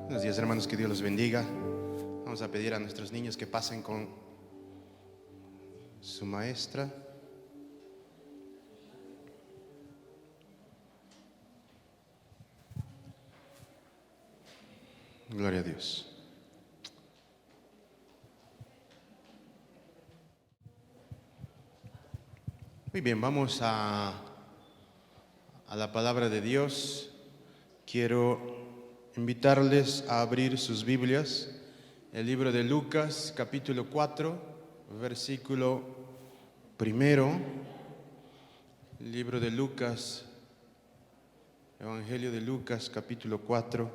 Buenos días, hermanos, que Dios los bendiga. Vamos a pedir a nuestros niños que pasen con su maestra. Gloria a Dios. Muy bien, vamos a la palabra de Dios. Quiero invitarles a abrir sus Biblias, el libro de Lucas, capítulo 4, versículo 1. Libro de Lucas, Evangelio de Lucas, capítulo 4.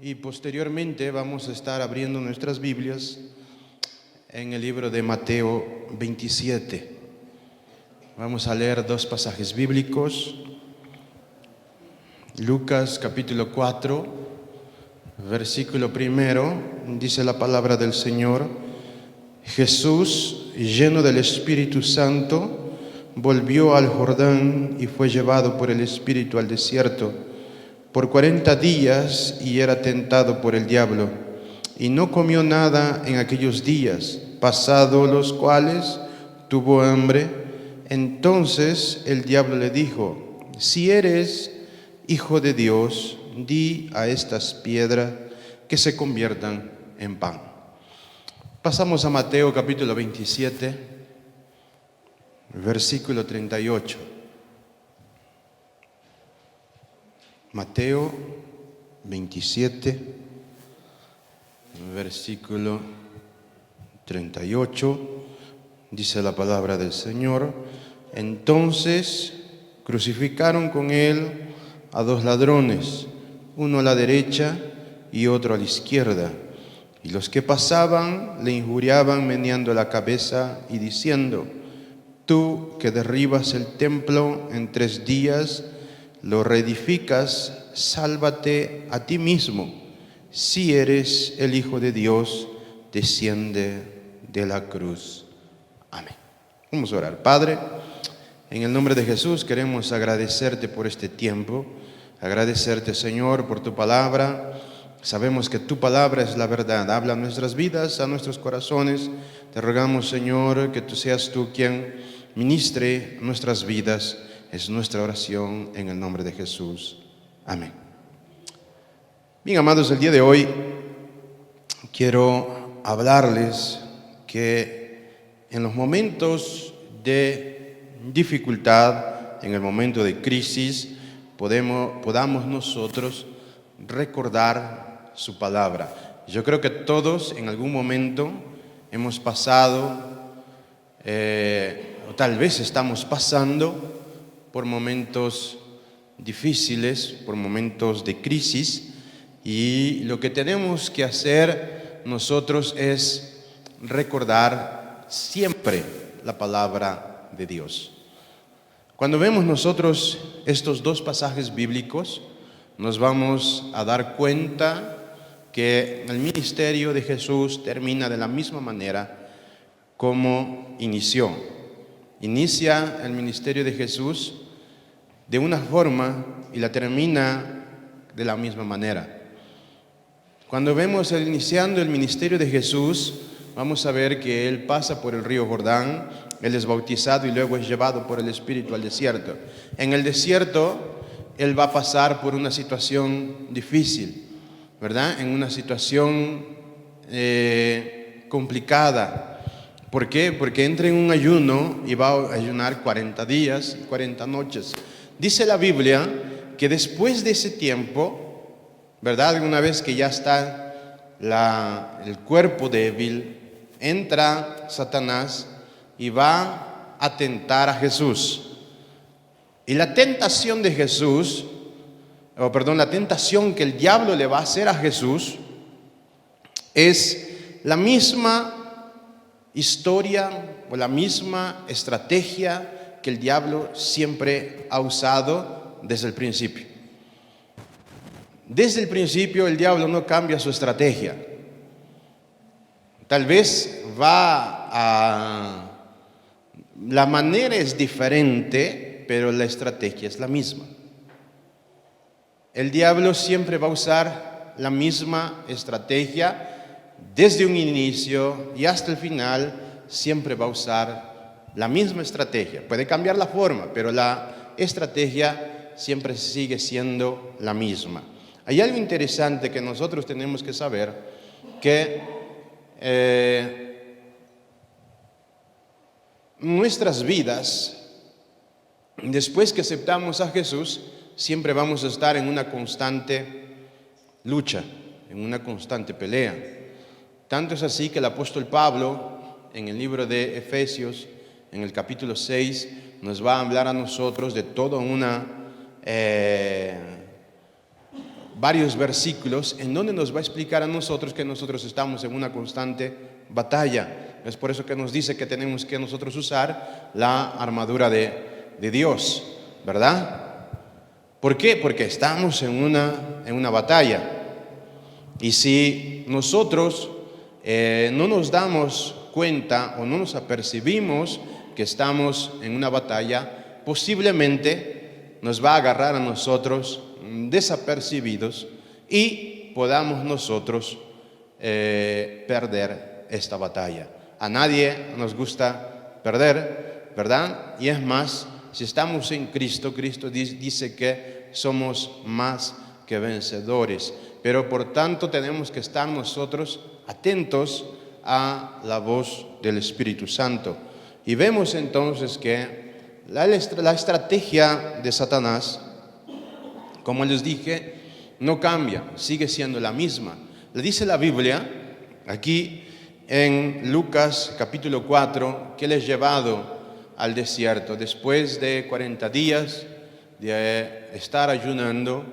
Y posteriormente vamos a estar abriendo nuestras Biblias en el libro de Mateo 27. Vamos a leer dos pasajes bíblicos. Lucas capítulo 4, versículo 1, dice la palabra del Señor: Jesús, lleno del Espíritu Santo, volvió al Jordán y fue llevado por el Espíritu al desierto por 40 días y era tentado por el diablo. Y no comió nada en aquellos días, pasados los cuales tuvo hambre. Entonces el diablo le dijo: si eres hijo de Dios, di a estas piedras que se conviertan en pan. Pasamos a Mateo capítulo 27, versículo 38. Mateo 27, versículo 38, dice la palabra del Señor: entonces crucificaron con él a dos ladrones, uno a la derecha y otro a la izquierda. Y los que pasaban le injuriaban meneando la cabeza y diciendo: tú que derribas el templo en 3 días, lo reedificas, sálvate a ti mismo. Si eres el Hijo de Dios, desciende de la cruz. Amén. Vamos a orar. Padre, en el nombre de Jesús queremos agradecerte por este tiempo, agradecerte, Señor, por tu palabra. Sabemos que tu palabra es la verdad, habla a nuestras vidas, a nuestros corazones. Te rogamos, Señor, que tú seas tú quien ministre nuestras vidas. Es nuestra oración en el nombre de Jesús. Amén. Bien, amados, el día de hoy quiero hablarles que en los momentos de dificultad, en el momento de crisis, podamos nosotros recordar su palabra. Yo creo que todos en algún momento hemos pasado, o tal vez estamos pasando por momentos difíciles, por momentos de crisis, y lo que tenemos que hacer nosotros es recordar siempre la palabra de Dios. Cuando vemos nosotros estos dos pasajes bíblicos, nos vamos a dar cuenta que el ministerio de Jesús termina de la misma manera como inició. Inicia el ministerio de Jesús de una forma y la termina de la misma manera. Cuando vemos iniciando el ministerio de Jesús, vamos a ver que Él pasa por el río Jordán, Él es bautizado y luego es llevado por el Espíritu al desierto. En el desierto, Él va a pasar por una situación difícil, ¿verdad? En una situación complicada. ¿Por qué? Porque entra en un ayuno y va a ayunar 40 días y 40 noches. Dice la Biblia que después de ese tiempo, ¿verdad? Una vez que ya está el cuerpo débil, entra Satanás y va a tentar a Jesús. Y la tentación de Jesús, la tentación que el diablo le va a hacer a Jesús es la misma historia o la misma estrategia que el diablo siempre ha usado desde el principio. Desde el principio el diablo no cambia su estrategia. Tal vez la manera es diferente, pero la estrategia es la misma. El diablo siempre va a usar la misma estrategia desde un inicio y hasta el final. Siempre va a usar la misma estrategia. Puede cambiar la forma, pero la estrategia siempre sigue siendo la misma. Hay algo interesante que nosotros tenemos que saber, que nuestras vidas, después que aceptamos a Jesús, siempre vamos a estar en una constante lucha, en una constante pelea. Tanto es así que el apóstol Pablo, en el libro de Efesios, en el capítulo 6, nos va a hablar a nosotros de toda varios versículos en donde nos va a explicar a nosotros que nosotros estamos en una constante batalla. Es por eso que nos dice que tenemos que nosotros usar la armadura de Dios, ¿verdad? ¿Por qué? Porque estamos en una batalla. Y si nosotros no nos damos cuenta o no nos apercibimos que estamos en una batalla, posiblemente nos va a agarrar a nosotros desapercibidos y podamos nosotros perder esta batalla. A nadie nos gusta perder, ¿verdad? Y es más, si estamos en Cristo, Cristo dice que somos más que vencedores. Pero por tanto tenemos que estar nosotros atentos a la voz del Espíritu Santo. Y vemos entonces que la estrategia de Satanás, como les dije, no cambia, sigue siendo la misma. Le dice la Biblia, aquí en Lucas capítulo 4, que él es llevado al desierto después de 40 días de estar ayunando.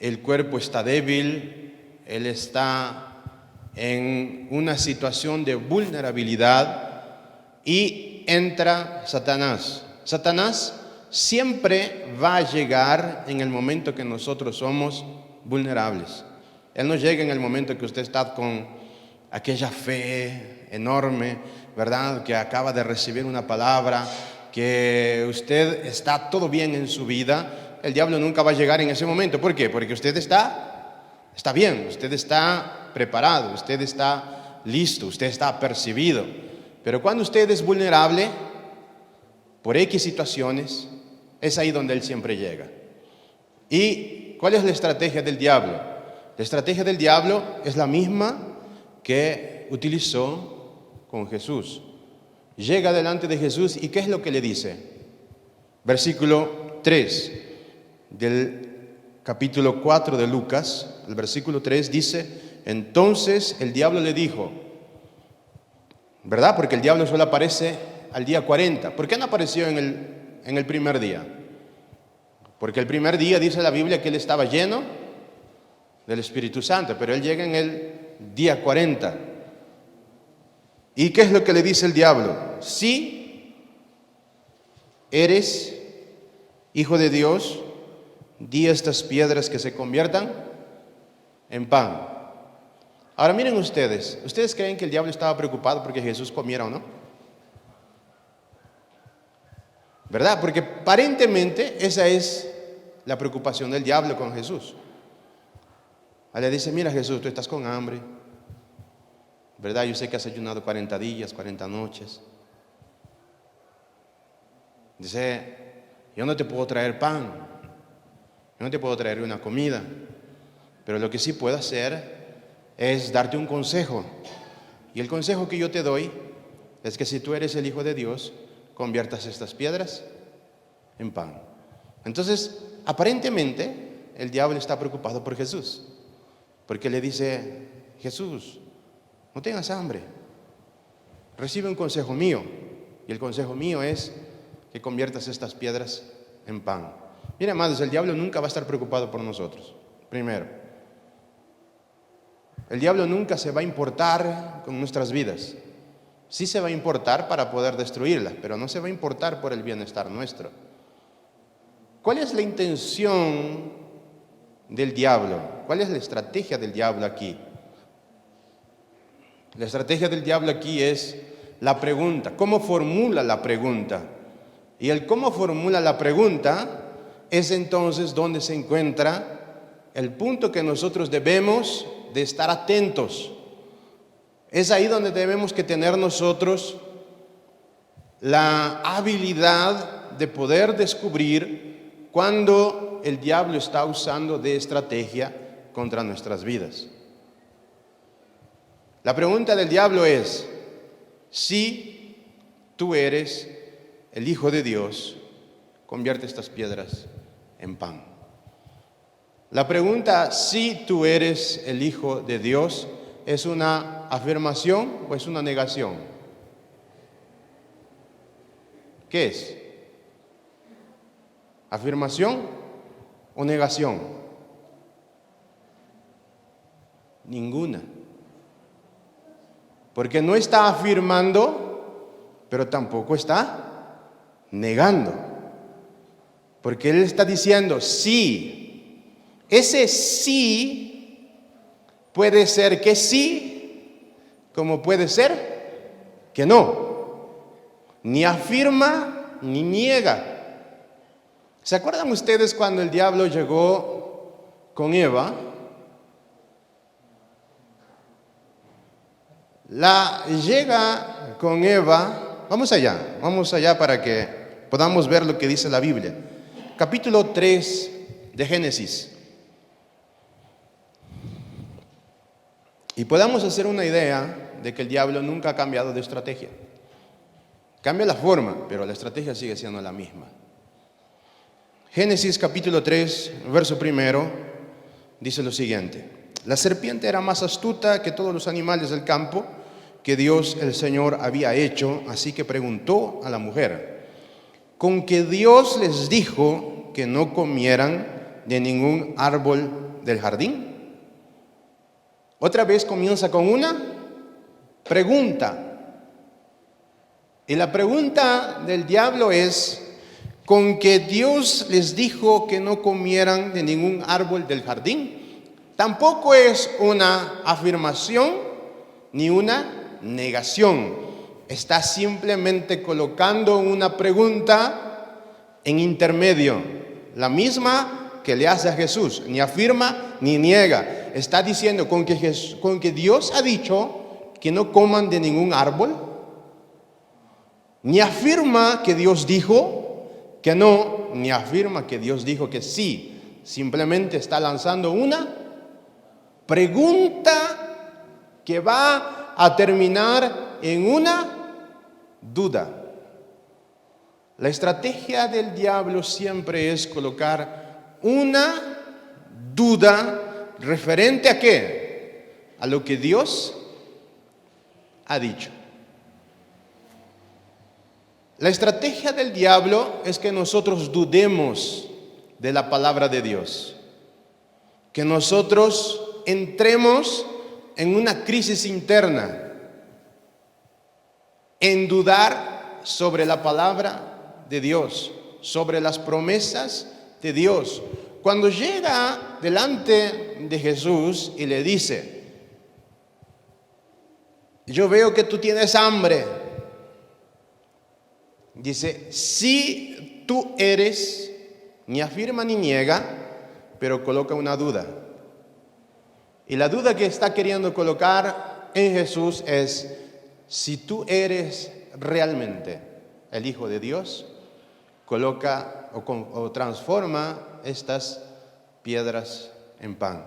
El cuerpo está débil, él está en una situación de vulnerabilidad y entra Satanás. Satanás siempre va a llegar en el momento que nosotros somos vulnerables. Él no llega en el momento que usted está con aquella fe enorme, ¿verdad? Que acaba de recibir una palabra, que usted está todo bien en su vida. El diablo nunca va a llegar en ese momento. ¿Por qué? Porque usted está bien, usted está preparado, usted está listo, usted está apercibido. Pero cuando usted es vulnerable, por X situaciones, es ahí donde él siempre llega. ¿Y cuál es la estrategia del diablo? La estrategia del diablo es la misma que utilizó con Jesús. Llega delante de Jesús y ¿qué es lo que le dice? Versículo 3 del capítulo 4 de Lucas, el versículo 3 dice: entonces el diablo le dijo, ¿verdad? Porque el diablo solo aparece al día 40. ¿Por qué no apareció en el primer día? Porque el primer día dice la Biblia que él estaba lleno del Espíritu Santo, pero él llega en el día 40. ¿Y qué es lo que le dice el diablo? Si eres hijo de Dios, di a estas piedras que se conviertan en pan. Ahora miren ustedes, ¿ustedes creen que el diablo estaba preocupado porque Jesús comiera o no? ¿Verdad? Porque aparentemente esa es la preocupación del diablo con Jesús. Le dice: mira Jesús, tú estás con hambre, ¿verdad? Yo sé que has ayunado 40 días, 40 noches. Dice: yo no te puedo traer pan, yo no te puedo traer una comida, pero lo que sí puedo hacer es darte un consejo. Y el consejo que yo te doy es que si tú eres el Hijo de Dios, conviertas estas piedras en pan. Entonces, aparentemente, el diablo está preocupado por Jesús, porque le dice: Jesús, no tengas hambre, recibe un consejo mío, y el consejo mío es que conviertas estas piedras en pan. Mira, amados, el diablo nunca va a estar preocupado por nosotros. Primero, el diablo nunca se va a importar con nuestras vidas. Sí se va a importar para poder destruirlas, pero no se va a importar por el bienestar nuestro. ¿Cuál es la intención del diablo? ¿Cuál es la estrategia del diablo aquí? La estrategia del diablo aquí es la pregunta. ¿Cómo formula la pregunta? Y el cómo formula la pregunta es entonces donde se encuentra el punto que nosotros debemos de estar atentos. Es ahí donde debemos que tener nosotros la habilidad de poder descubrir cuando el diablo está usando de estrategia contra nuestras vidas. La pregunta del diablo es: si tú eres el Hijo de Dios, convierte estas piedras en pan. La pregunta, si tú eres el Hijo de Dios, ¿es una afirmación o es una negación? ¿Qué es? ¿Afirmación o negación? Ninguna. Porque no está afirmando, pero tampoco está negando. Porque Él está diciendo sí. Ese sí puede ser que sí, como puede ser que no. Ni afirma ni niega. ¿Se acuerdan ustedes cuando el diablo llegó con Eva? Llega con Eva, vamos allá para que podamos ver lo que dice la Biblia. Capítulo 3 de Génesis. Y podamos hacer una idea de que el diablo nunca ha cambiado de estrategia. Cambia la forma, pero la estrategia sigue siendo la misma. Génesis capítulo 3, verso 1, dice lo siguiente: la serpiente era más astuta que todos los animales del campo que Dios el Señor había hecho, así que preguntó a la mujer: ¿con qué Dios les dijo que no comieran de ningún árbol del jardín? Otra vez comienza con una pregunta. Y la pregunta del diablo es: ¿con qué Dios les dijo que no comieran de ningún árbol del jardín? Tampoco es una afirmación ni una negación. Está simplemente colocando una pregunta en intermedio, la misma que le hace a Jesús. Ni afirma ni niega. Está diciendo: con que Dios ha dicho que no coman de ningún árbol. Ni afirma que Dios dijo que no, ni afirma que Dios dijo que sí. Simplemente está lanzando una pregunta que va a terminar en una duda. La estrategia del diablo siempre es colocar una duda referente a ¿qué? A lo que Dios ha dicho. La estrategia del diablo es que nosotros dudemos de la palabra de Dios, que nosotros entremos en una crisis interna, en dudar sobre la palabra de Dios, sobre las promesas de Dios. Cuando llega delante de Jesús y le dice: yo veo que tú tienes hambre. Dice: si tú eres, ni afirma ni niega, pero coloca una duda. Y la duda que está queriendo colocar en Jesús es: si tú eres realmente el Hijo de Dios, coloca o transforma estas piedras en pan.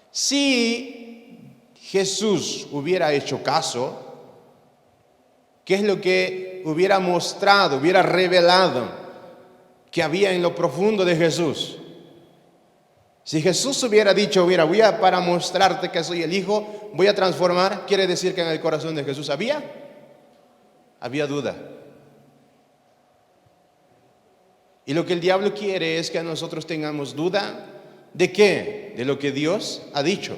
Si Jesús hubiera hecho caso, ¿qué es lo que hubiera mostrado, hubiera revelado que había en lo profundo de Jesús? Si Jesús hubiera dicho: para mostrarte que soy el Hijo, voy a transformar, quiere decir que en el corazón de Jesús había duda. Y lo que el diablo quiere es que nosotros tengamos duda ¿de qué? De lo que Dios ha dicho.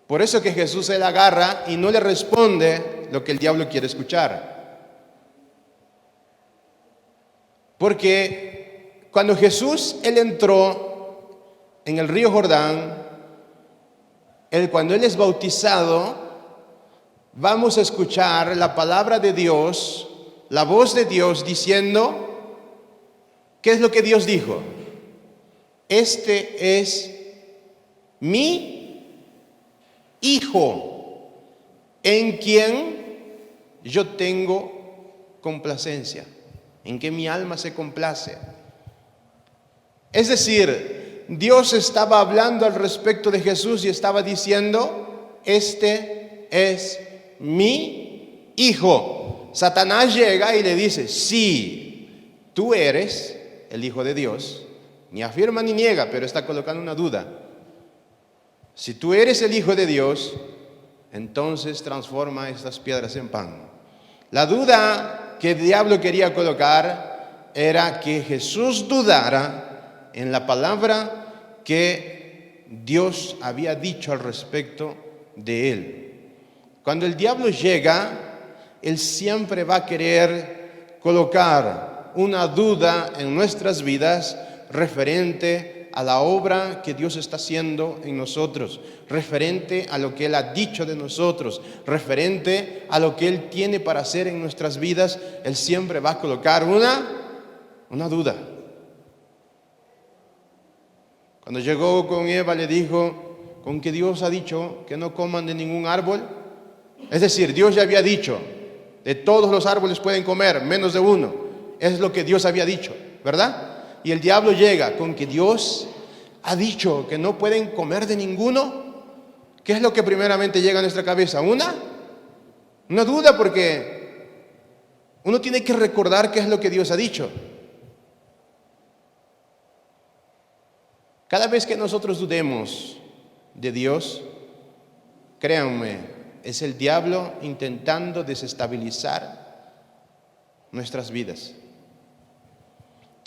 Por eso que Jesús se la agarra y no le responde lo que el diablo quiere escuchar. Porque cuando Jesús, Él entró en el río Jordán, cuando Él es bautizado, vamos a escuchar la palabra de Dios, la voz de Dios diciendo: ¿Qué es lo que Dios dijo? Este es mi Hijo, en quien yo tengo complacencia, en que mi alma se complace. Es decir, Dios estaba hablando al respecto de Jesús y estaba diciendo, este es mi Hijo. Satanás llega y le dice, sí, tú eres el Hijo de Dios. Ni afirma ni niega, pero está colocando una duda. Si tú eres el Hijo de Dios, entonces transforma estas piedras en pan. La duda que el diablo quería colocar era que Jesús dudara en la palabra que Dios había dicho al respecto de él. Cuando el diablo llega, él siempre va a querer colocar una duda en nuestras vidas referente a la obra que Dios está haciendo en nosotros, referente a lo que Él ha dicho de nosotros, referente a lo que Él tiene para hacer en nuestras vidas. Él siempre va a colocar una duda. Cuando llegó con Eva le dijo, ¿con que Dios ha dicho que no coman de ningún árbol? Es decir, Dios ya había dicho, de todos los árboles pueden comer, menos de uno. Es lo que Dios había dicho, ¿verdad? Y el diablo llega con que Dios ha dicho que no pueden comer de ninguno. ¿Qué es lo que primeramente llega a nuestra cabeza? Una duda, porque uno tiene que recordar qué es lo que Dios ha dicho. Cada vez que nosotros dudemos de Dios, créanme, es el diablo intentando desestabilizar nuestras vidas.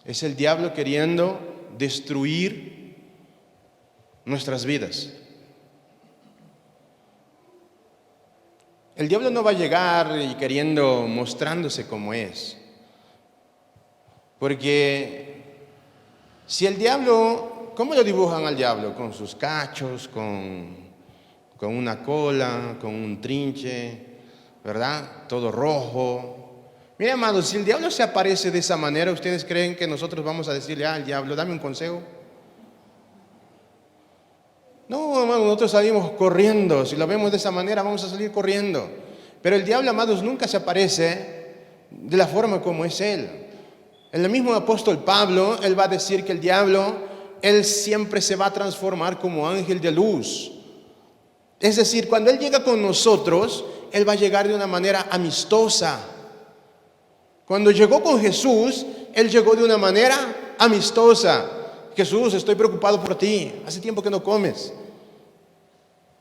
Es el diablo queriendo destruir nuestras vidas. El diablo no va a llegar y queriendo mostrándose como es. Porque si el diablo, ¿cómo lo dibujan al diablo? Con sus cachos, con una cola, con un trinche, ¿verdad? Todo rojo. Mire, amados, si el diablo se aparece de esa manera, ¿ustedes creen que nosotros vamos a decirle al diablo, dame un consejo? No, amados, nosotros salimos corriendo. Si lo vemos de esa manera, vamos a salir corriendo. Pero el diablo, amados, nunca se aparece de la forma como es él. El mismo apóstol Pablo, él va a decir que el diablo, él siempre se va a transformar como ángel de luz. Es decir, cuando él llega con nosotros, él va a llegar de una manera amistosa. Cuando llegó con Jesús, él llegó de una manera amistosa. Jesús, estoy preocupado por ti, hace tiempo que no comes.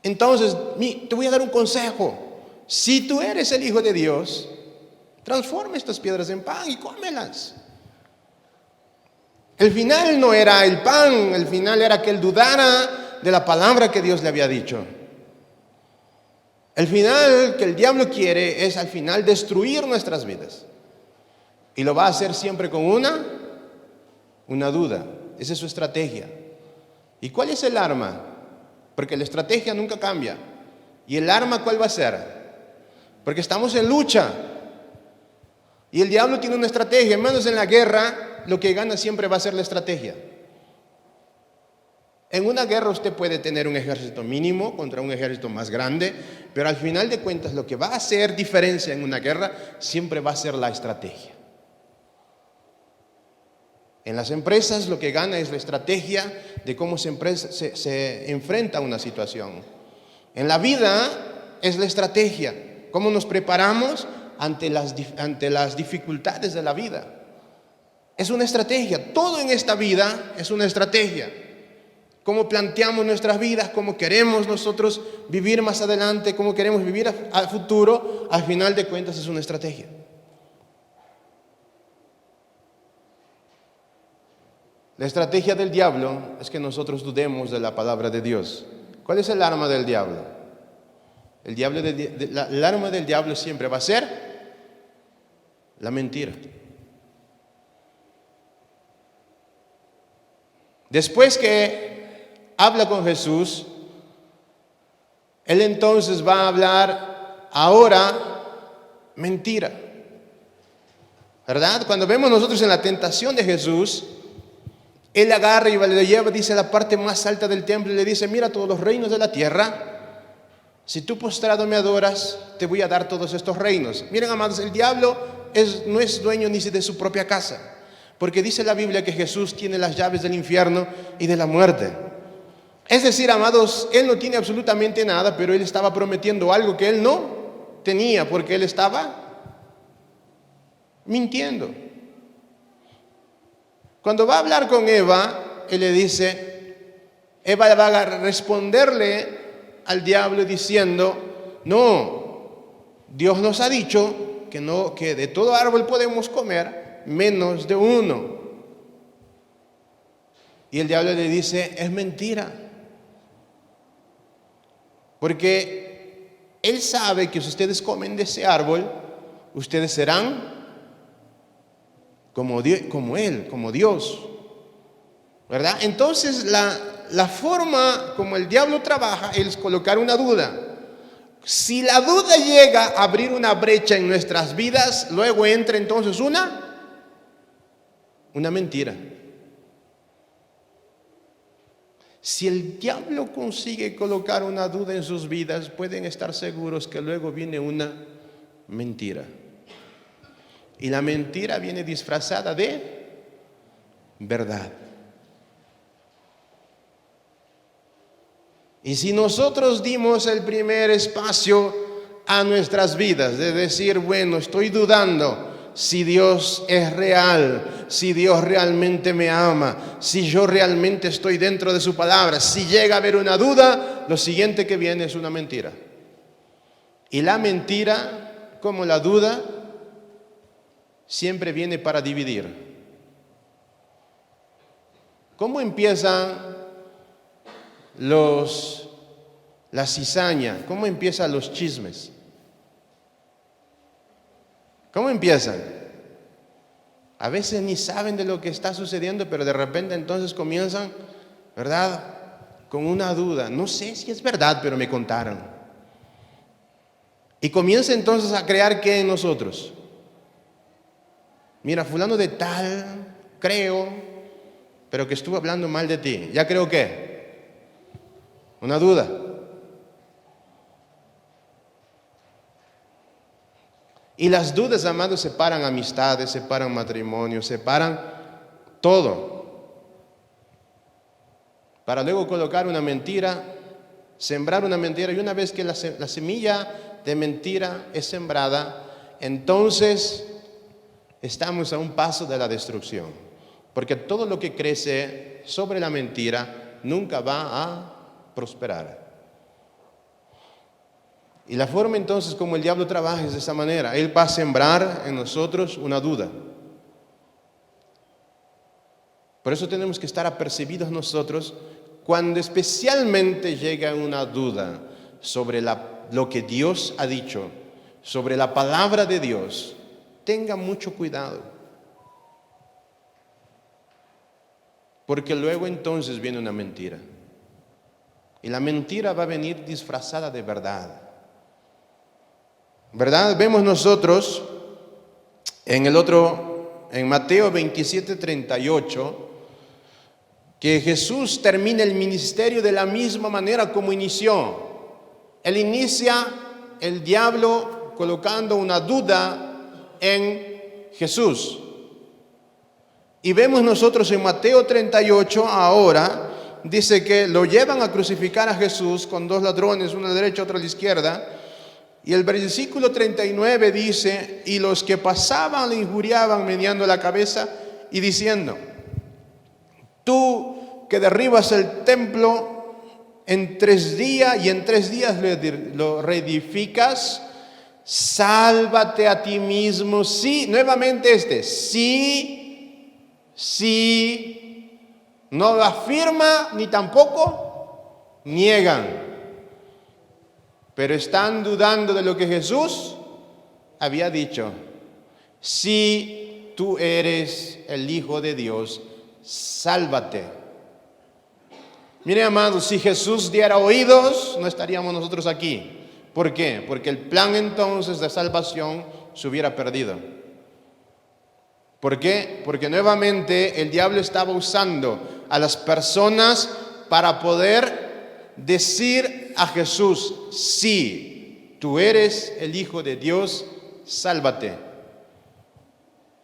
Entonces, te voy a dar un consejo. Si tú eres el Hijo de Dios, transforma estas piedras en pan y cómelas. El final no era el pan, el final era que él dudara de la palabra que Dios le había dicho. El final que el diablo quiere es al final destruir nuestras vidas. Y lo va a hacer siempre con una duda. Esa es su estrategia. ¿Y cuál es el arma? Porque la estrategia nunca cambia. ¿Y el arma cuál va a ser? Porque estamos en lucha. Y el diablo tiene una estrategia. Hermanos, en la guerra, lo que gana siempre va a ser la estrategia. En una guerra usted puede tener un ejército mínimo contra un ejército más grande, pero al final de cuentas lo que va a hacer diferencia en una guerra siempre va a ser la estrategia. En las empresas lo que gana es la estrategia de cómo se enfrenta a una situación. En la vida es la estrategia, cómo nos preparamos ante las dificultades de la vida. Es una estrategia, todo en esta vida es una estrategia. Cómo planteamos nuestras vidas, cómo queremos nosotros vivir más adelante, cómo queremos vivir al futuro, al final de cuentas es una estrategia. La estrategia del diablo es que nosotros dudemos de la palabra de Dios. ¿Cuál es el arma del diablo? El arma del diablo siempre va a ser la mentira. Después que habla con Jesús, él entonces va a hablar ahora mentira. ¿verdad? Cuando vemos nosotros en la tentación de Jesús, Él agarra y le lleva, dice, a la parte más alta del templo y le dice, mira todos los reinos de la tierra, si tú postrado me adoras, te voy a dar todos estos reinos. Miren, amados, el diablo no es dueño ni de su propia casa, porque dice la Biblia que Jesús tiene las llaves del infierno y de la muerte. Es decir, amados, Él no tiene absolutamente nada, pero Él estaba prometiendo algo que Él no tenía, porque Él estaba mintiendo. Cuando va a hablar con Eva, Él le dice, Eva va a responderle al diablo diciendo, no, Dios nos ha dicho que no, que de todo árbol podemos comer, menos de uno. Y el diablo le dice, es mentira, porque Él sabe que si ustedes comen de ese árbol, ustedes serán como Él, como Dios, ¿verdad? Entonces la forma como el diablo trabaja es colocar una duda. Si la duda llega a abrir una brecha en nuestras vidas, luego entra entonces una mentira. Si el diablo consigue colocar una duda en sus vidas, pueden estar seguros que luego viene una mentira. Y la mentira viene disfrazada de verdad. Y si nosotros dimos el primer espacio a nuestras vidas de decir, bueno, estoy dudando si Dios es real, si Dios realmente me ama, si yo realmente estoy dentro de su palabra, si llega a haber una duda, lo siguiente que viene es una mentira. Y la mentira, como la duda, siempre viene para dividir. ¿Cómo empiezan la cizaña? ¿Cómo empiezan los chismes? ¿Cómo empiezan? A veces ni saben de lo que está sucediendo, pero de repente entonces comienzan, ¿verdad?, con una duda. No sé si es verdad, pero me contaron. Y comienza entonces a crear ¿qué en nosotros? Mira, fulano de tal, creo, pero que estuvo hablando mal de ti. ¿Ya creo qué? Una duda. Y las dudas, amados, separan amistades, separan matrimonios, separan todo. Para luego colocar una mentira, sembrar una mentira. Y una vez que la semilla de mentira es sembrada, entonces estamos a un paso de la destrucción, porque todo lo que crece sobre la mentira nunca va a prosperar. Y la forma entonces como el diablo trabaja es de esa manera. Él va a sembrar en nosotros una duda. Por eso tenemos que estar apercibidos nosotros cuando especialmente llega una duda sobre lo que Dios ha dicho, sobre la palabra de Dios. Tenga mucho cuidado, porque luego entonces viene una mentira, y la mentira va a venir disfrazada de verdad. ¿Verdad? Vemos nosotros en Mateo 27:38, que Jesús termina el ministerio de la misma manera como inició. Él inicia el diablo colocando una duda en Jesús. Y vemos nosotros en Mateo 38 ahora, dice que lo llevan a crucificar a Jesús con dos ladrones, uno a la derecha, otro a la izquierda. Y el versículo 39 dice, y los que pasaban le injuriaban meneando la cabeza y diciendo, tú que derribas el templo en 3 días y en 3 días lo reedificas, sálvate a ti mismo. Sí, nuevamente sí, no afirma ni tampoco niegan. Pero están dudando de lo que Jesús había dicho. Si tú eres el Hijo de Dios, sálvate. Miren, amados, si Jesús diera oídos, no estaríamos nosotros aquí. ¿Por qué? Porque el plan entonces de salvación se hubiera perdido. ¿Por qué? Porque nuevamente el diablo estaba usando a las personas para poder decir a Jesús: sí, tú eres el Hijo de Dios, sálvate.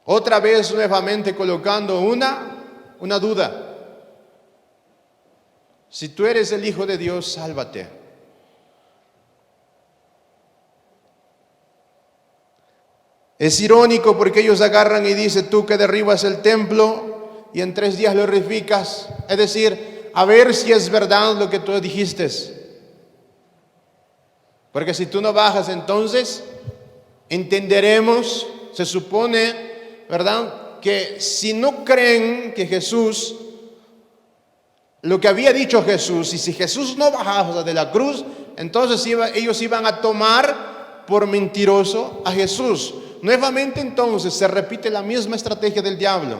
Otra vez nuevamente colocando una duda. Si tú eres el Hijo de Dios, sálvate. Es irónico porque ellos agarran y dicen: tú que derribas el templo y en 3 días lo reedificas. Es decir, a ver si es verdad lo que tú dijiste. Porque si tú no bajas, entonces entenderemos, se supone, ¿verdad?, que si no creen que Jesús, lo que había dicho Jesús, y si Jesús no bajaba de la cruz, entonces ellos iban a tomar por mentiroso a Jesús. Nuevamente entonces se repite la misma estrategia del diablo,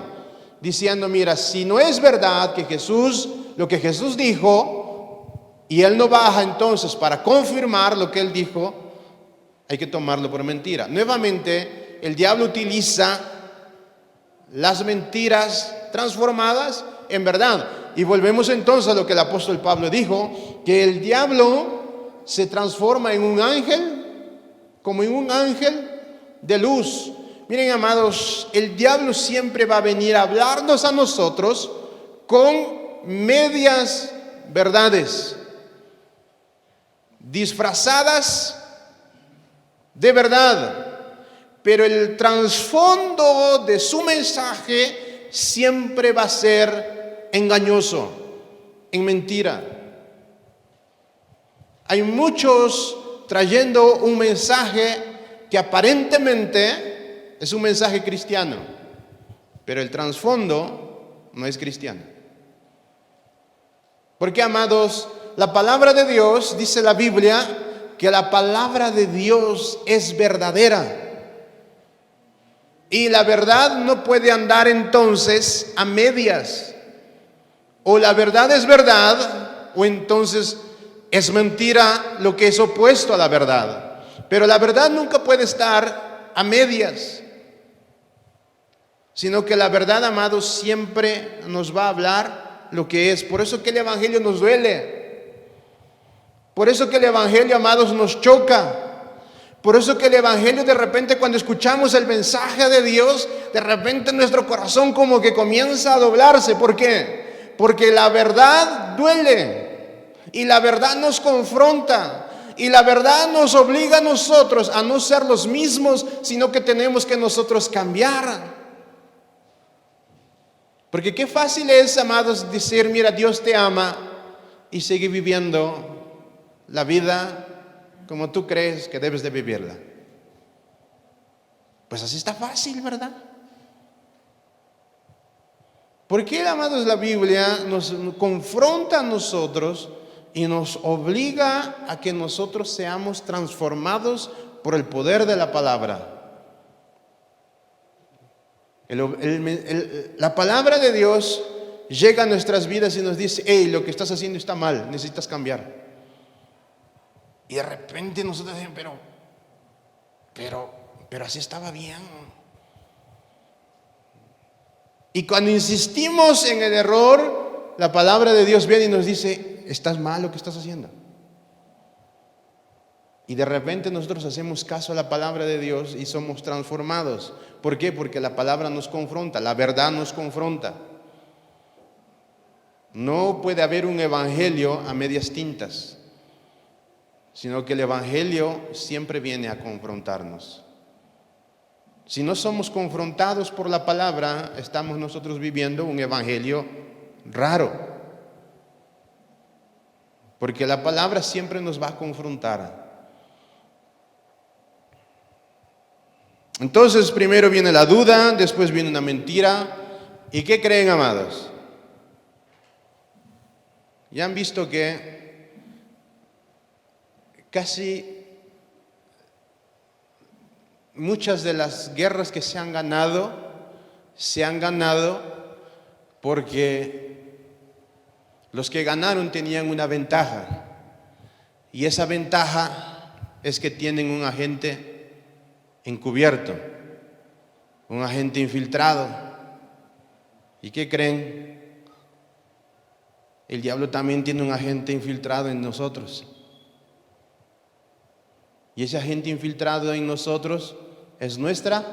diciendo: mira, si no es verdad que Jesús, lo que Jesús dijo, y Él no baja entonces para confirmar lo que Él dijo, hay que tomarlo por mentira. Nuevamente el diablo utiliza las mentiras transformadas en verdad. Y volvemos entonces a lo que el apóstol Pablo dijo, que el diablo se transforma en un ángel, como en un ángel de luz. Miren, amados, el diablo siempre va a venir a hablarnos a nosotros con medias verdades, disfrazadas de verdad, pero el trasfondo de su mensaje siempre va a ser engañoso, en mentira. Hay muchos trayendo un mensaje que aparentemente es un mensaje cristiano, pero el trasfondo no es cristiano. Porque, amados, la palabra de Dios, dice la Biblia, que la palabra de Dios es verdadera. Y la verdad no puede andar entonces a medias. O la verdad es verdad, o entonces es mentira lo que es opuesto a la verdad. Pero la verdad nunca puede estar a medias, sino que la verdad, amados, siempre nos va a hablar lo que es. Por eso que el Evangelio nos duele. Por eso que el Evangelio, amados, nos choca. Por eso que el Evangelio, de repente, cuando escuchamos el mensaje de Dios, de repente nuestro corazón como que comienza a doblarse. ¿Por qué? Porque la verdad duele y la verdad nos confronta. Y la verdad nos obliga a nosotros a no ser los mismos, sino que tenemos que nosotros cambiar. Porque qué fácil es, amados, decir: mira, Dios te ama, y seguir viviendo la vida como tú crees que debes de vivirla. Pues así está fácil, ¿verdad? ¿Por qué, amados, la Biblia nos confronta a nosotros y nos obliga a que nosotros seamos transformados por el poder de la palabra? La palabra de Dios llega a nuestras vidas y nos dice: hey, lo que estás haciendo está mal, necesitas cambiar. Y de repente nosotros decimos: pero así estaba bien. Y cuando insistimos en el error, la palabra de Dios viene y nos dice: estás mal lo que estás haciendo. Y de repente nosotros hacemos caso a la palabra de Dios y somos transformados. ¿Por qué? Porque la palabra nos confronta, la verdad nos confronta. No puede haber un evangelio a medias tintas, sino que el evangelio siempre viene a confrontarnos. Si no somos confrontados por la palabra, estamos nosotros viviendo un evangelio raro. Porque la palabra siempre nos va a confrontar. Entonces, primero viene la duda, después viene una mentira. ¿Y qué creen, amados? Ya han visto que casi muchas de las guerras que se han ganado porque los que ganaron tenían una ventaja. Y esa ventaja es que tienen un agente encubierto. un agente infiltrado. ¿Y qué creen? El diablo también tiene un agente infiltrado en nosotros. Y ese agente infiltrado en nosotros es nuestra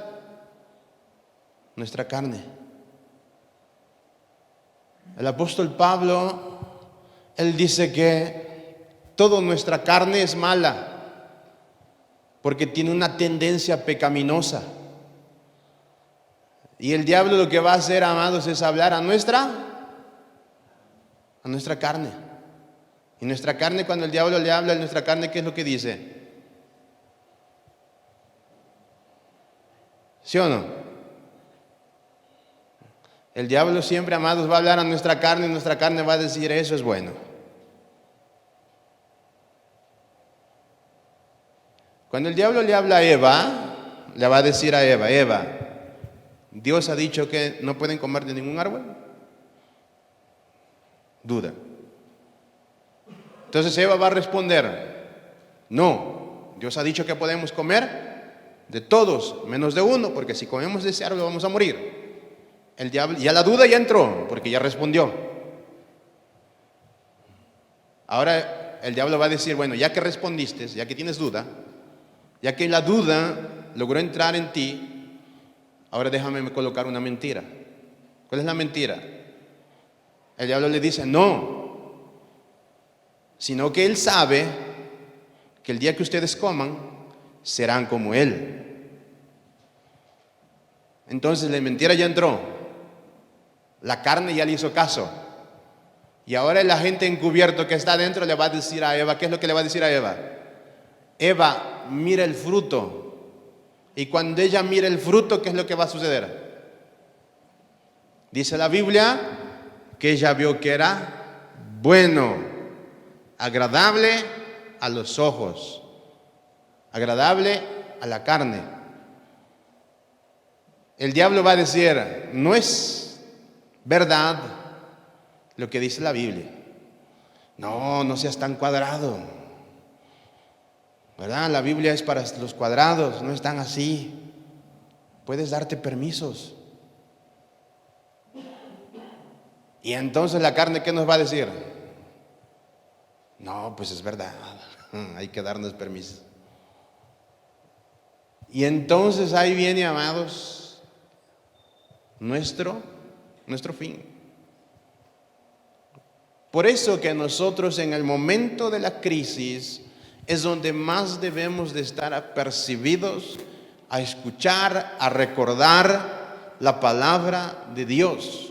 carne. El apóstol Pablo, él dice que toda nuestra carne es mala porque tiene una tendencia pecaminosa. Y el diablo lo que va a hacer, amados, es hablar a nuestra carne. Y nuestra carne, cuando el diablo le habla a nuestra carne, ¿qué es lo que dice? ¿Sí o no? El diablo siempre, amados, va a hablar a nuestra carne y nuestra carne va a decir, eso es bueno. Cuando el diablo le habla a Eva, le va a decir a Eva, Eva, ¿Dios ha dicho que no pueden comer de ningún árbol? Duda. Entonces Eva va a responder, no, Dios ha dicho que podemos comer de todos, menos de uno, porque si comemos de ese árbol vamos a morir. El diablo, ya la duda ya entró, porque ya respondió. Ahora el diablo va a decir, bueno, ya que respondiste, ya que tienes duda, ya que la duda logró entrar en ti, ahora déjame colocar una mentira. ¿Cuál es la mentira? El diablo le dice, no, sino que él sabe que el día que ustedes coman, serán como él. Entonces la mentira ya entró. La carne ya le hizo caso. Y ahora el agente encubierto que está adentro le va a decir a Eva, ¿qué es lo que le va a decir a Eva? Eva, mira el fruto. Y cuando ella mira el fruto, ¿qué es lo que va a suceder? Dice la Biblia que ella vio que era bueno, agradable a los ojos, agradable a la carne. El diablo va a decir, no es verdad lo que dice la Biblia. No, no seas tan cuadrado, ¿verdad? La Biblia es para los cuadrados, no están así. Puedes darte permisos. Y entonces la carne, ¿qué nos va a decir? No, pues es verdad, hay que darnos permisos. Y entonces ahí viene, amados, nuestro fin. Por eso que nosotros en el momento de la crisis es donde más debemos de estar apercibidos a escuchar, a recordar la palabra de Dios.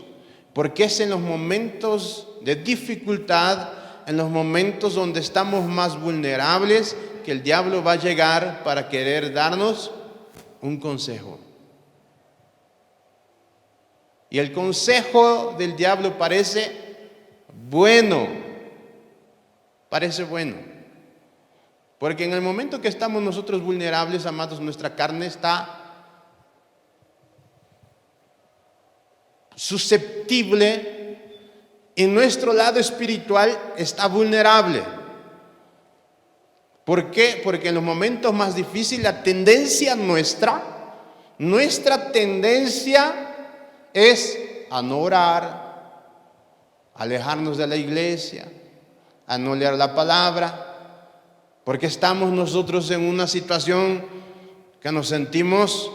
Porque es en los momentos de dificultad, en los momentos donde estamos más vulnerables, que el diablo va a llegar para querer darnos un consejo. Y el consejo del diablo parece bueno. Porque en el momento que estamos nosotros vulnerables, amados, nuestra carne está susceptible y nuestro lado espiritual está vulnerable. ¿Por qué? Porque en los momentos más difíciles la tendencia nuestra tendencia es a no orar, a alejarnos de la iglesia, a no leer la palabra, porque estamos nosotros en una situación que nos sentimos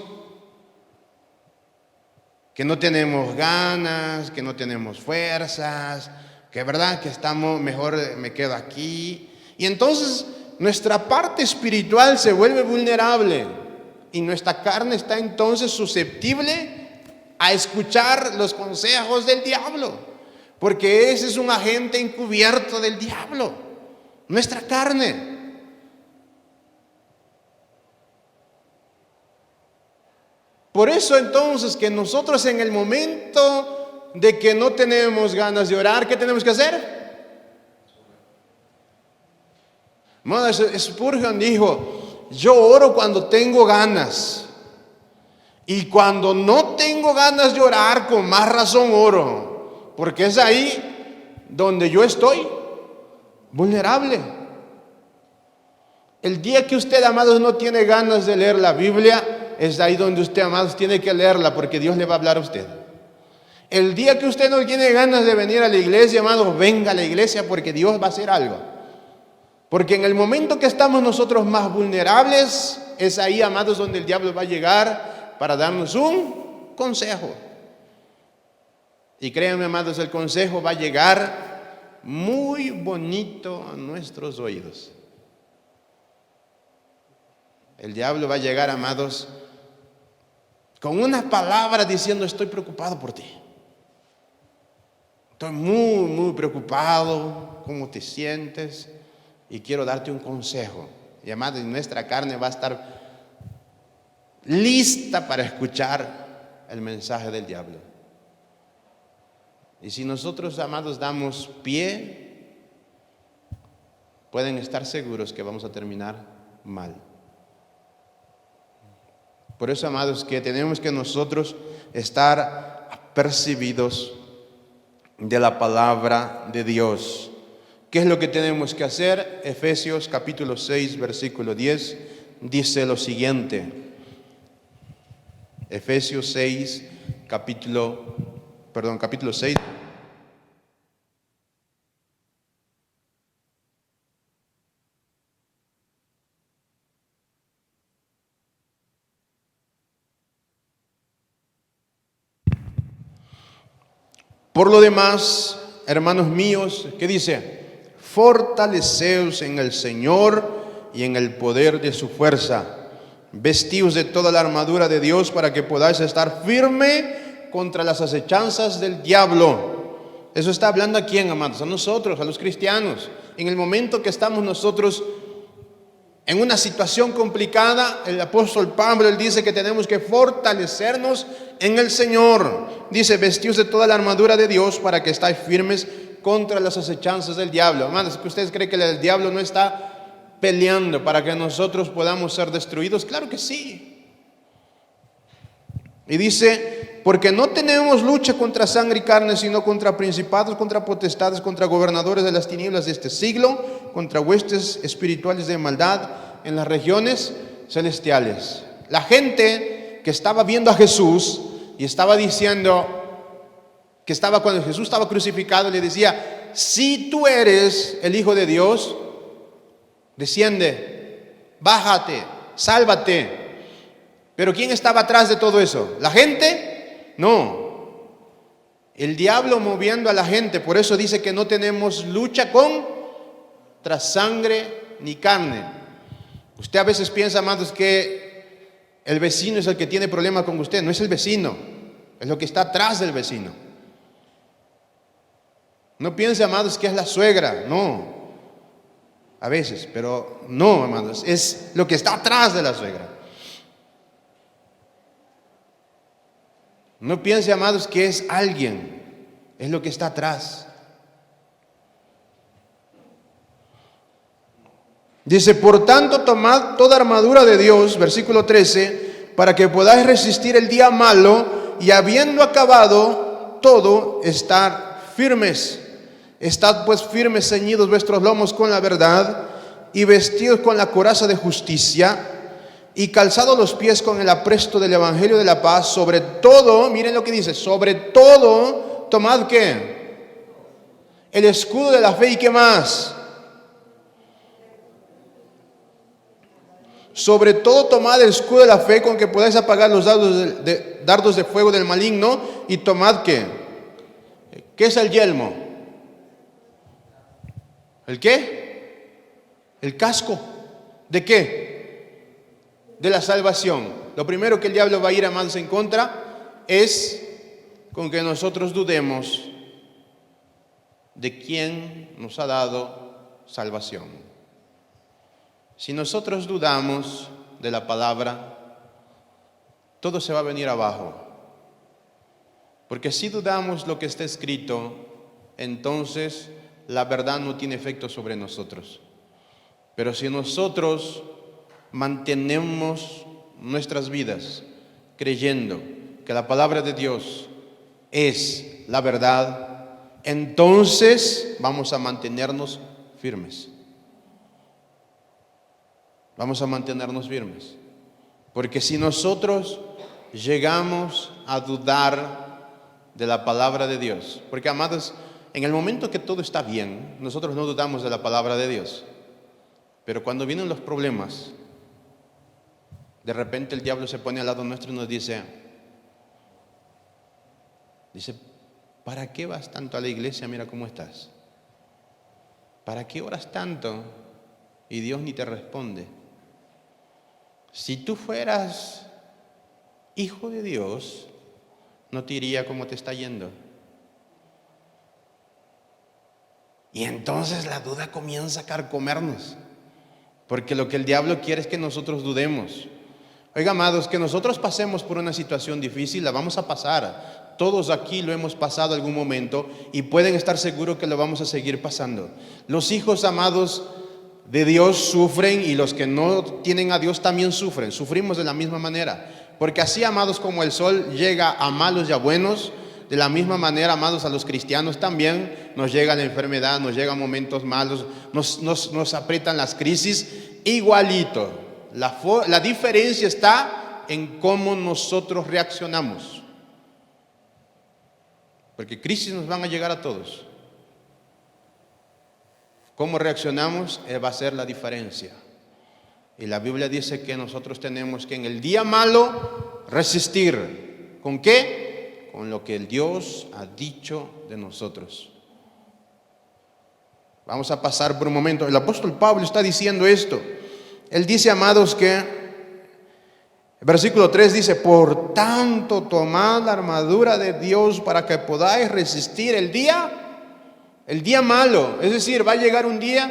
que no tenemos ganas, que no tenemos fuerzas, que verdad que estamos, mejor me quedo aquí. Y entonces nuestra parte espiritual se vuelve vulnerable y nuestra carne está entonces susceptible a escuchar los consejos del diablo, porque ese es un agente encubierto del diablo, nuestra carne. Por eso entonces que nosotros en el momento de que no tenemos ganas de orar, ¿qué tenemos que hacer? Spurgeon dijo, yo oro cuando tengo ganas, y cuando no tengo ganas de orar, con más razón oro, porque es ahí donde yo estoy vulnerable. El día que usted, amados, no tiene ganas de leer la Biblia, es ahí donde usted, amados, tiene que leerla, porque Dios le va a hablar a usted. El día que usted no tiene ganas de venir a la iglesia, amados, venga a la iglesia, porque Dios va a hacer algo. Porque en el momento que estamos nosotros más vulnerables, es ahí, amados, donde el diablo va a llegar para darnos un consejo. Y créanme, amados, el consejo va a llegar muy bonito a nuestros oídos. El diablo va a llegar, amados, con una palabra diciendo: estoy preocupado por ti. Estoy muy, muy preocupado. ¿Cómo te sientes? Y quiero darte un consejo. Y, amados, nuestra carne va a estar lista para escuchar el mensaje del diablo. Y si nosotros, amados, damos pie, pueden estar seguros que vamos a terminar mal. Por eso, amados, que tenemos que nosotros estar apercibidos de la palabra de Dios. ¿Qué es lo que tenemos que hacer? Efesios capítulo 6, versículo 10, dice lo siguiente. Efesios 6, capítulo 6. Por lo demás, hermanos míos, ¿qué dice? Fortaleceos en el Señor y en el poder de su fuerza. Vestíos de toda la armadura de Dios para que podáis estar firme contra las acechanzas del diablo. Eso está hablando a quién, amados, a nosotros, a los cristianos. En el momento que estamos nosotros en una situación complicada, el apóstol Pablo, él dice que tenemos que fortalecernos en el Señor. Dice: vestíos de toda la armadura de Dios para que estáis firmes contra las acechanzas del diablo. Hermanos, ¿que ustedes creen que el diablo no está peleando para que nosotros podamos ser destruidos? Claro que sí. Y dice: porque no tenemos lucha contra sangre y carne, sino contra principados, contra potestades, contra gobernadores de las tinieblas de este siglo, contra huestes espirituales de maldad en las regiones celestiales. La gente que estaba viendo a Jesús y estaba diciendo que cuando Jesús estaba crucificado, le decía: si tú eres el Hijo de Dios, desciende, bájate, sálvate. Pero ¿quién estaba atrás de todo eso? ¿La gente? No. El diablo moviendo a la gente. Por eso dice que no tenemos lucha contra sangre ni carne. Usted a veces piensa, amados, que el vecino es el que tiene problema con usted. No es el vecino, es lo que está atrás del vecino. No piense, amados, que es la suegra. No. A veces, pero no, amados, es lo que está atrás de la suegra. No piense, amados, que es alguien, es lo que está atrás. Dice: por tanto, tomad toda armadura de Dios, versículo 13, para que podáis resistir el día malo y habiendo acabado todo, estar firmes. Estad pues firmes, ceñidos vuestros lomos con la verdad y vestidos con la coraza de justicia y calzados los pies con el apresto del evangelio de la paz. Sobre todo, miren lo que dice: sobre todo, tomad ¿qué? El escudo de la fe. ¿Y qué más? Sobre todo, tomad el escudo de la fe con que podáis apagar los dardos de fuego del maligno. Y tomad ¿qué? ¿Qué es el yelmo? ¿El qué? El casco. ¿De qué? De la salvación. Lo primero que el diablo va a ir, amados, en contra es con que nosotros dudemos de quién nos ha dado salvación. Si nosotros dudamos de la palabra, todo se va a venir abajo. Porque si dudamos lo que está escrito, entonces la verdad no tiene efecto sobre nosotros. Pero si nosotros mantenemos nuestras vidas creyendo que la palabra de Dios es la verdad, entonces vamos a mantenernos firmes. Vamos a mantenernos firmes. Porque si nosotros llegamos a dudar de la palabra de Dios, porque amados, en el momento que todo está bien, nosotros no dudamos de la palabra de Dios. Pero cuando vienen los problemas, de repente el diablo se pone al lado nuestro y nos dice, ¿para qué vas tanto a la iglesia? Mira cómo estás. ¿Para qué oras tanto? Y Dios ni te responde. Si tú fueras hijo de Dios, no te iría como te está yendo. Y entonces la duda comienza a carcomernos, porque lo que el diablo quiere es que nosotros dudemos. Oiga, amados, que nosotros pasemos por una situación difícil, la vamos a pasar. Todos aquí lo hemos pasado algún momento y pueden estar seguros que lo vamos a seguir pasando. Los hijos amados de Dios sufren, y los que no tienen a Dios también sufren. Sufrimos de la misma manera, porque así, amados, como el sol llega a malos y a buenos, de la misma manera, amados, a los cristianos también nos llega la enfermedad, nos llegan momentos malos, nos aprietan las crisis, igualito. La diferencia está en cómo nosotros reaccionamos, porque crisis nos van a llegar a todos. Cómo reaccionamos va a ser la diferencia. Y la Biblia dice que nosotros tenemos que en el día malo resistir. ¿Con qué? Con lo que el Dios ha dicho de nosotros. Vamos a pasar por un momento. El apóstol Pablo está diciendo esto. Él dice, amados, que el versículo 3 dice, por tanto tomad la armadura de Dios para que podáis resistir el día malo. Es decir, va a llegar un día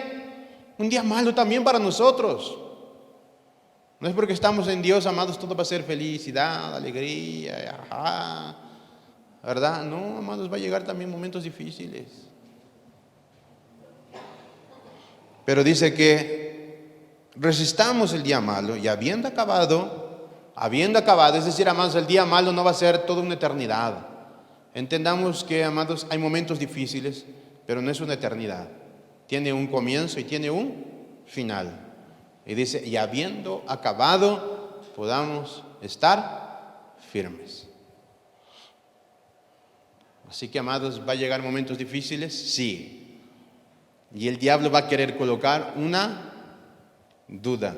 malo también para nosotros. No es porque estamos en Dios, amados, todo va a ser felicidad, alegría, ¿verdad? No, amados, va a llegar también momentos difíciles. Pero dice que resistamos el día malo, y habiendo acabado, es decir, amados, el día malo no va a ser toda una eternidad. Entendamos que, amados, hay momentos difíciles, pero no es una eternidad. Tiene un comienzo y tiene un final. Y dice, y habiendo acabado, podamos estar firmes. Así que, amados, ¿va a llegar momentos difíciles? Sí. Y el diablo va a querer colocar una duda.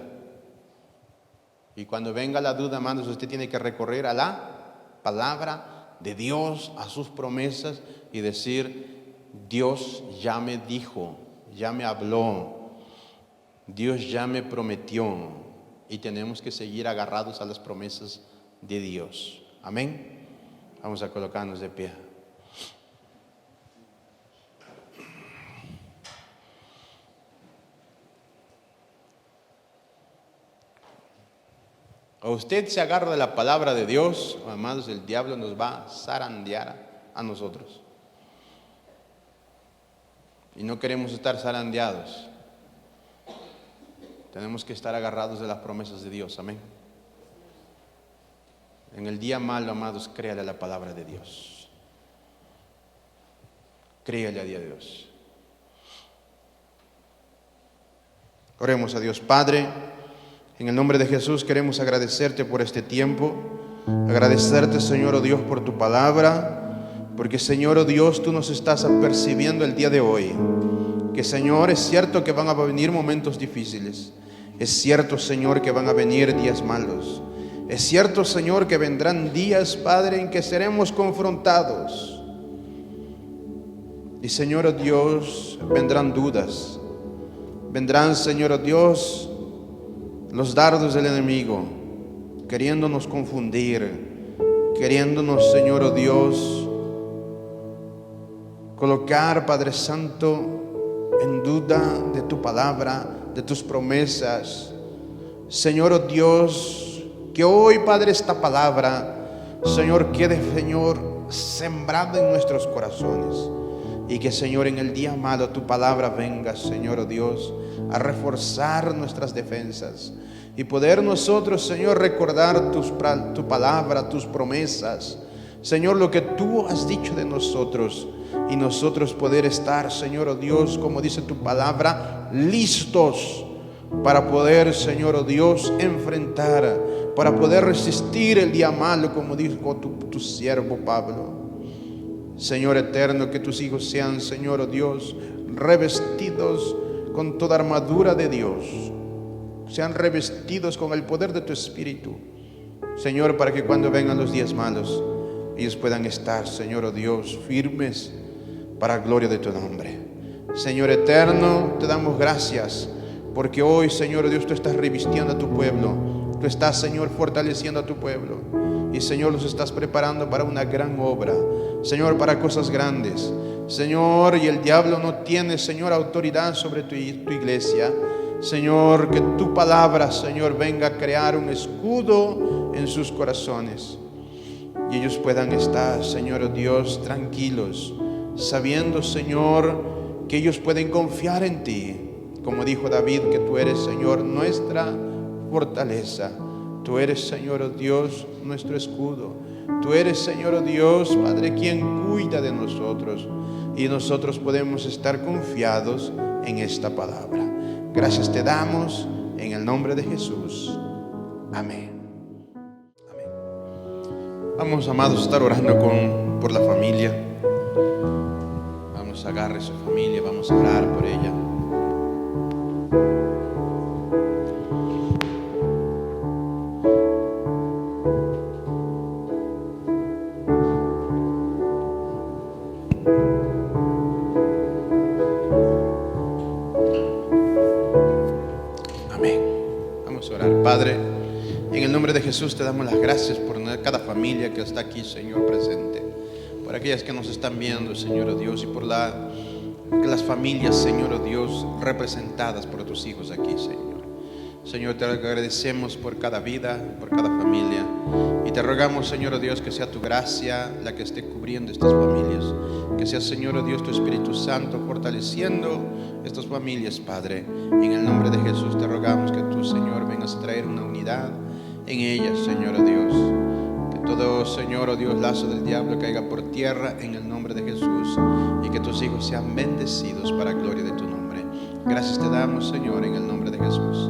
Y cuando venga la duda, amados, usted tiene que recorrer a la palabra de Dios, a sus promesas, y decir, Dios ya me dijo, ya me habló, Dios ya me prometió, y tenemos que seguir agarrados a las promesas de Dios. Amén. Vamos a colocarnos de pie. O usted se agarra de la palabra de Dios, o, amados, el diablo nos va a zarandear a nosotros. Y no queremos estar zarandeados. Tenemos que estar agarrados de las promesas de Dios. Amén. En el día malo, amados, créale a la palabra de Dios. Créale a Dios. Oremos a Dios. Padre, en el nombre de Jesús queremos agradecerte por este tiempo. Agradecerte, Señor, oh Dios, por tu palabra. Porque, Señor, oh Dios, tú nos estás apercibiendo el día de hoy. Que, Señor, es cierto que van a venir momentos difíciles. Es cierto, Señor, que van a venir días malos. Es cierto, Señor, que vendrán días, Padre, en que seremos confrontados. Y, Señor, oh Dios, vendrán dudas. Vendrán, Señor, oh Dios, los dardos del enemigo, queriéndonos confundir, queriéndonos, Señor, oh Dios, colocar, Padre Santo, en duda de tu palabra, de tus promesas. Señor, oh Dios, que hoy, Padre, esta palabra, Señor, quede, Señor, sembrada en nuestros corazones. Y que, Señor, en el día malo tu palabra venga, Señor, oh Dios, a reforzar nuestras defensas. Y poder nosotros, Señor, recordar tu palabra, tus promesas. Señor, lo que tú has dicho de nosotros. Y nosotros poder estar, Señor, oh Dios, como dice tu palabra, listos para poder, Señor, oh Dios, enfrentar para poder resistir el día malo, como dijo tu siervo Pablo. Señor eterno, que tus hijos sean, Señor, oh Dios, revestidos con toda armadura de Dios, sean revestidos con el poder de tu Espíritu, Señor, para que cuando vengan los días malos, ellos puedan estar, Señor, oh Dios, firmes para gloria de tu nombre. Señor eterno, te damos gracias, porque hoy, Señor, oh Dios, tú estás revistiendo a tu pueblo, tú estás, Señor, fortaleciendo a tu pueblo, y Señor, los estás preparando para una gran obra, Señor, para cosas grandes, Señor, y el diablo no tiene, Señor, autoridad sobre tu iglesia. Señor, que tu palabra, Señor, venga a crear un escudo en sus corazones, y ellos puedan estar, Señor, oh Dios, tranquilos, sabiendo, Señor, que ellos pueden confiar en ti, como dijo David, que tú eres, Señor, nuestra fortaleza. Tú eres, Señor, oh Dios, nuestro escudo. Tú eres, Señor, oh Dios, Padre, quien cuida de nosotros, y nosotros podemos estar confiados en esta palabra. Gracias te damos en el nombre de Jesús. Amén. Amén. Vamos, amados, a estar orando por la familia. Vamos, agarre su familia, vamos a orar por ella. Padre, en el nombre de Jesús te damos las gracias por cada familia que está aquí, Señor, presente, por aquellas que nos están viendo, Señor, oh Dios, y por las familias, Señor, oh Dios, representadas por tus hijos aquí, Señor. Señor, te agradecemos por cada vida, por cada familia, y te rogamos, Señor, oh Dios, que sea tu gracia la que esté cubriendo estas familias, que sea, Señor, oh Dios, tu Espíritu Santo fortaleciendo estas familias, Padre. En el nombre de Jesús te rogamos que tú, Señor, vengas a traer una unidad en ellas, Señor, oh Dios. Que todo, Señor, oh Dios, lazo del diablo caiga por tierra en el nombre de Jesús, y que tus hijos sean bendecidos para gloria de tu nombre. Gracias te damos, Señor, en el nombre de Jesús.